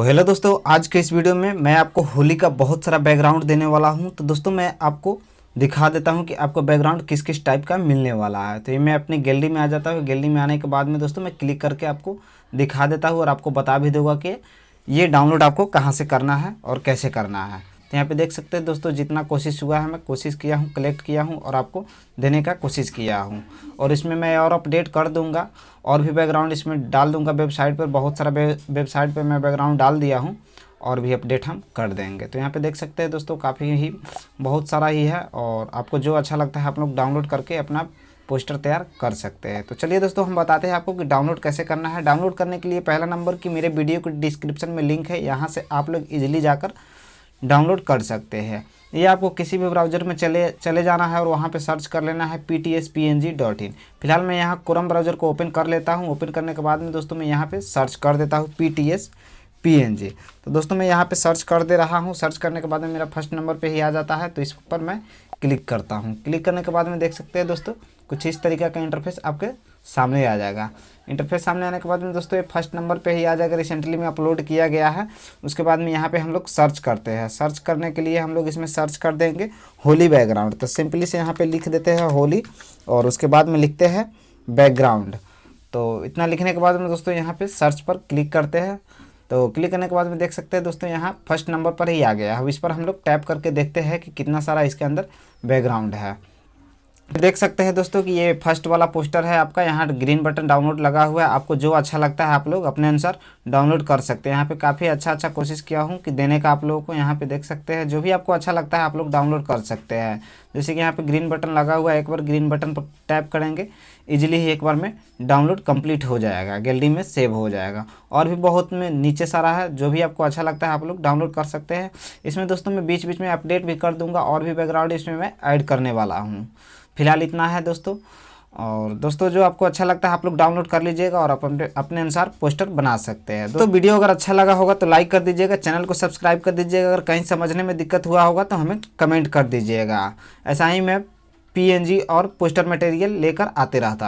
Hello दोस्तों, आज के इस वीडियो में मैं आपको होली का बहुत सारा बैकग्राउंड देने वाला हूं। तो दोस्तों मैं आपको दिखा देता हूं कि आपको बैकग्राउंड किस किस टाइप का मिलने वाला है। तो ये मैं अपनी गैलरी में आ जाता हूं। गैलरी में आने के बाद में दोस्तों मैं क्लिक करके आपको दिखा देता हूँ और आपको बता भी दूंगा कि ये डाउनलोड आपको कहाँ से करना है और कैसे करना है। तो यहाँ पे देख सकते हैं दोस्तों, जितना कोशिश हुआ है मैं कोशिश किया हूँ, कलेक्ट किया हूँ और आपको देने का कोशिश किया हूँ। और इसमें मैं और अपडेट कर दूंगा और भी बैकग्राउंड इसमें डाल दूंगा। वेबसाइट पर बहुत सारा वेबसाइट पर मैं बैकग्राउंड डाल दिया हूँ और भी अपडेट हम कर देंगे। तो यहाँ पे देख सकते हैं दोस्तों, काफ़ी ही बहुत सारा ही है और आपको जो अच्छा लगता है आप लोग डाउनलोड करके अपना पोस्टर तैयार कर सकते हैं। तो चलिए दोस्तों हम बताते हैं आपको कि डाउनलोड कैसे करना है। डाउनलोड करने के लिए पहला नंबर कि मेरे वीडियो के डिस्क्रिप्शन में लिंक है, यहाँ से आप लोग इजीली जाकर डाउनलोड कर सकते हैं। ये आपको किसी भी ब्राउज़र में चले जाना है और वहाँ पे सर्च कर लेना है ptspng.in। फिलहाल मैं यहाँ क्रोम ब्राउज़र को ओपन कर लेता हूँ। ओपन करने के बाद में दोस्तों मैं यहाँ पे सर्च कर देता हूँ ptspng। तो दोस्तों मैं यहाँ पे सर्च कर दे रहा हूँ। सर्च करने के बाद में मेरा फर्स्ट नंबर पे ही आ जाता है, तो इस पर मैं क्लिक करता हूँ। क्लिक करने के बाद में देख सकते हैं दोस्तों, कुछ इस तरीके का इंटरफेस आपके सामने आ जाएगा। इंटरफेस सामने आने के बाद में दोस्तों ये फर्स्ट नंबर पे ही आ जाएगा, रिसेंटली में अपलोड किया गया है। उसके बाद में यहाँ पे हम लोग सर्च करते हैं। सर्च करने के लिए हम लोग इसमें सर्च कर देंगे होली बैकग्राउंड। तो सिंपली से यहाँ पे लिख देते हैं होली और उसके बाद में लिखते हैं बैकग्राउंड। तो इतना लिखने के बाद में दोस्तों यहाँ पे सर्च पर क्लिक करते हैं। तो क्लिक करने के बाद में देख सकते हैं दोस्तों, यहाँ फर्स्ट नंबर पर ही आ गया है। अब इस पर हम लोग टैप करके देखते हैं कि कितना सारा इसके अंदर बैकग्राउंड है। देख सकते हैं दोस्तों कि ये फर्स्ट वाला पोस्टर है आपका। यहाँ ग्रीन बटन डाउनलोड लगा हुआ है। आपको जो अच्छा लगता है आप लोग अपने अनुसार डाउनलोड कर सकते हैं। यहाँ पे काफ़ी अच्छा कोशिश किया हूँ कि देने का आप लोगों को। यहाँ पे देख सकते हैं जो भी आपको अच्छा लगता है आप लोग डाउनलोड कर सकते हैं। जैसे कि यहाँ पे ग्रीन बटन लगा हुआ है, एक बार ग्रीन बटन पर टैप करेंगे इजीली ही एक बार में डाउनलोड कंप्लीट हो जाएगा, गैलरी में सेव हो जाएगा। और भी बहुत में नीचे सारा है, जो भी आपको अच्छा लगता है आप लोग डाउनलोड कर सकते हैं। इसमें दोस्तों मैं बीच बीच में अपडेट भी कर दूंगा और भी बैकग्राउंड इसमें मैं ऐड करने वाला हूँ। फिलहाल इतना है दोस्तों। और दोस्तों जो आपको अच्छा लगता है आप लोग डाउनलोड कर लीजिएगा और अपने अनुसार पोस्टर बना सकते हैं। तो वीडियो अगर अच्छा लगा होगा तो लाइक कर दीजिएगा, चैनल को सब्सक्राइब कर दीजिएगा। अगर कहीं समझने में दिक्कत हुआ होगा तो हमें कमेंट कर दीजिएगा। ऐसा ही मैं पीएनजी और पोस्टर मटेरियल लेकर आते रहता